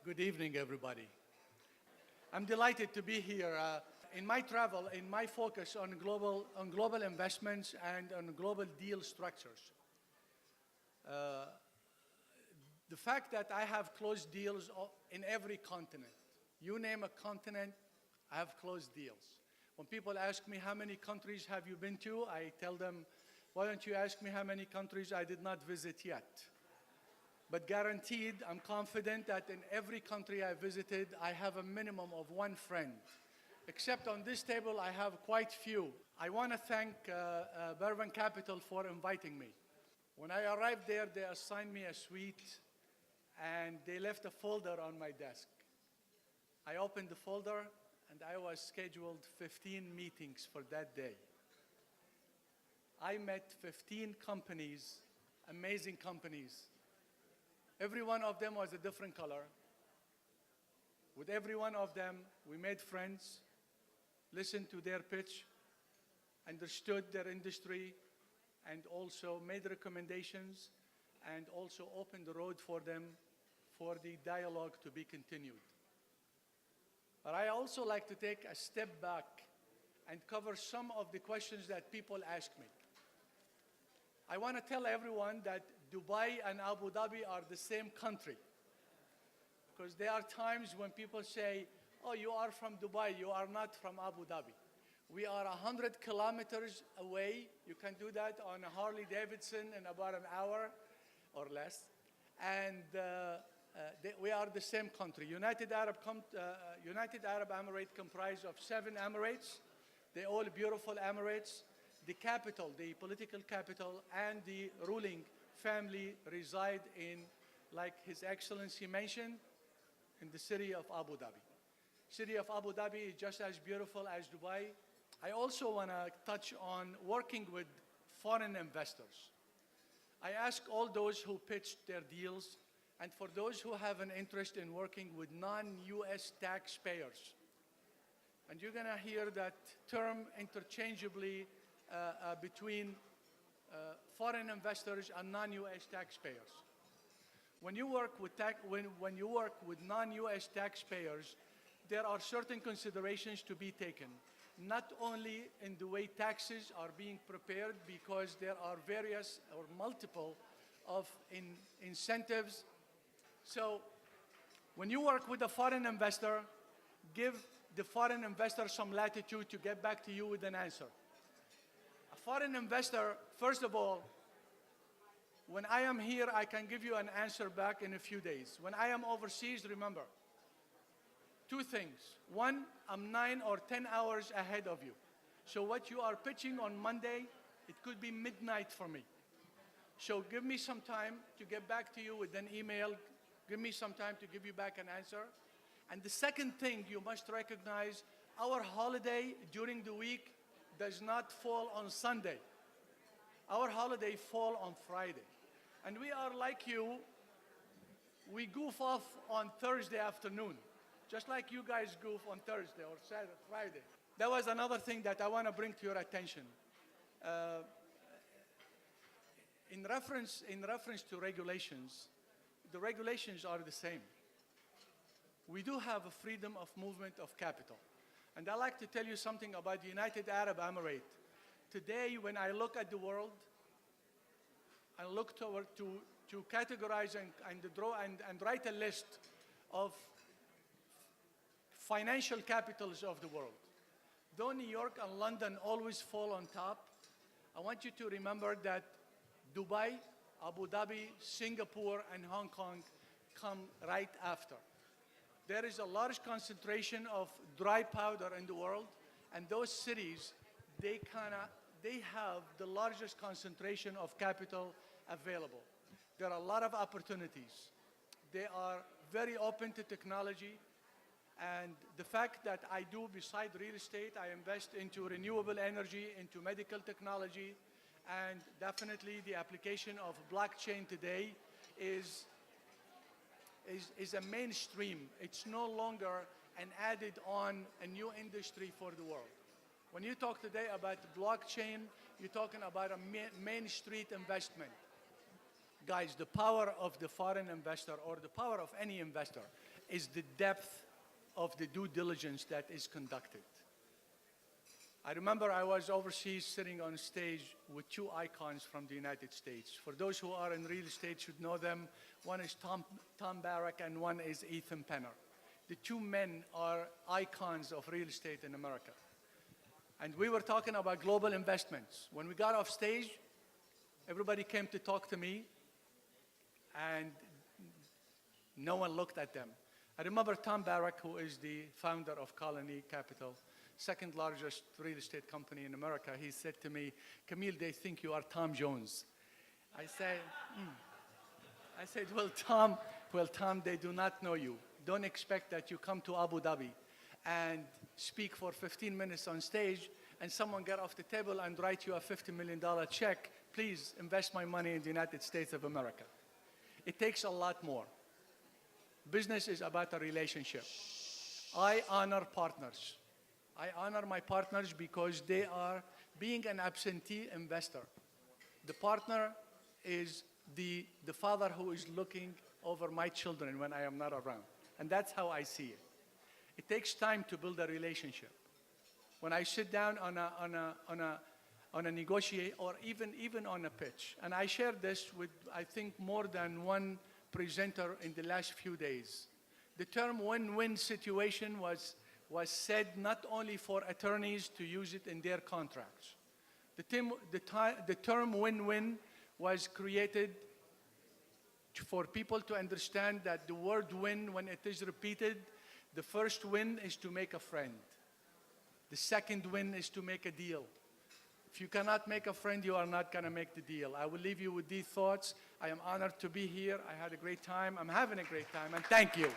Good evening, everybody. I'm delighted to be here. In my travel, in my focus on global investments and on global deal structures. The fact that I have closed deals in every continent. You name a continent, I have closed deals. When people ask me how many countries have you been to, I tell them, why don't you ask me how many countries I did not visit yet? But guaranteed, I'm confident that in every country I visited, I have a minimum of one friend. Except on this table, I have quite few. I want to thank Bervvann Capital for inviting me. When I arrived there, they assigned me a suite, and they left a folder on my desk. I opened the folder, and I was scheduled 15 meetings for that day. I met 15 companies, amazing companies. Every one of them was a different color. With every one of them, we made friends, listened to their pitch, understood their industry, and also made recommendations, and also opened the road for them for the dialogue to be continued. But I also like to take a step back and cover some of the questions that people ask me. I want to tell everyone that Dubai and Abu Dhabi are the same country. Because there are times when people say, oh, you are from Dubai, you are not from Abu Dhabi. We are 100 kilometers away. You can do that on a Harley Davidson in about an hour or less. And we are the same country. United Arab Emirates comprised of 7 emirates. They're all beautiful emirates. The capital, the political capital, and the ruling family reside in, like His Excellency mentioned, in the city of Abu Dhabi. City of Abu Dhabi is just as beautiful as Dubai. I also want to touch on working with foreign investors. I ask all those who pitched their deals, and for those who have an interest in working with non-US taxpayers. And you're going to hear that term interchangeably between foreign investors and non-US taxpayers. When you work with non-US taxpayers, there are certain considerations to be taken, not only in the way taxes are being prepared, because there are various or multiple of incentives. So when you work with a foreign investor, give the foreign investor some latitude to get back to you with an answer. A foreign investor, first of all, when I am here, I can give you an answer back in a few days. When I am overseas, remember, 2 things. One, I'm 9 or 10 hours ahead of you. So what you are pitching on Monday, it could be midnight for me. So give me some time to get back to you with an email. Give me some time to give you back an answer. And the second thing you must recognize, our holiday during the week does not fall on Sunday. Our holiday fall on Friday. And we are like you, we goof off on Thursday afternoon, just like you guys goof on Thursday or Saturday, Friday. That was another thing that I want to bring to your attention. In reference to regulations, the regulations are the same. We do have a freedom of movement of capital. And I'd like to tell you something about the United Arab Emirates. Today, when I look at the world, I look toward to categorize and write a list of financial capitals of the world. Though New York and London always fall on top, I want you to remember that Dubai, Abu Dhabi, Singapore, and Hong Kong come right after. There is a large concentration of dry powder in the world, and those cities, they have the largest concentration of capital available. There are a lot of opportunities. They are very open to technology, and the fact that I do, beside real estate, I invest into renewable energy, into medical technology, and definitely the application of blockchain today is a mainstream. It's no longer an added on a new industry for the world. When you talk today about blockchain, you're talking about a main street investment. Guys, the power of the foreign investor or the power of any investor is the depth of the due diligence that is conducted. I remember I was overseas sitting on stage with two icons from the United States. For those who are in real estate should know them. One is Tom Barrack and one is Ethan Penner. The two men are icons of real estate in America. And we were talking about global investments. When we got off stage, everybody came to talk to me, and no one looked at them. I remember Tom Barrack, who is the founder of Colony Capital, second largest real estate company in America. He said to me, Kamil, they think you are Tom Jones. I said, well, Tom, they do not know you. Don't expect that you come to Abu Dhabi and speak for 15 minutes on stage and someone get off the table and write you a $50 million check. Please invest my money in the United States of America. It takes a lot more. Business is about a relationship. I honor partners. I honor my partners because they are being an absentee investor. The partner is the father who is looking over my children when I am not around. And that's how I see it. It takes time to build a relationship. When I sit down on a negotiate or even on a pitch, and I shared this with, I think, more than one presenter in the last few days. The term win-win situation was said not only for attorneys to use it in their contracts. The term win-win was created for people to understand that the word win, when it is repeated, the first win is to make a friend. The second win is to make a deal. If you cannot make a friend, you are not going to make the deal. I will leave you with these thoughts. I am honored to be here. I had a great time. I'm having a great time, and thank you.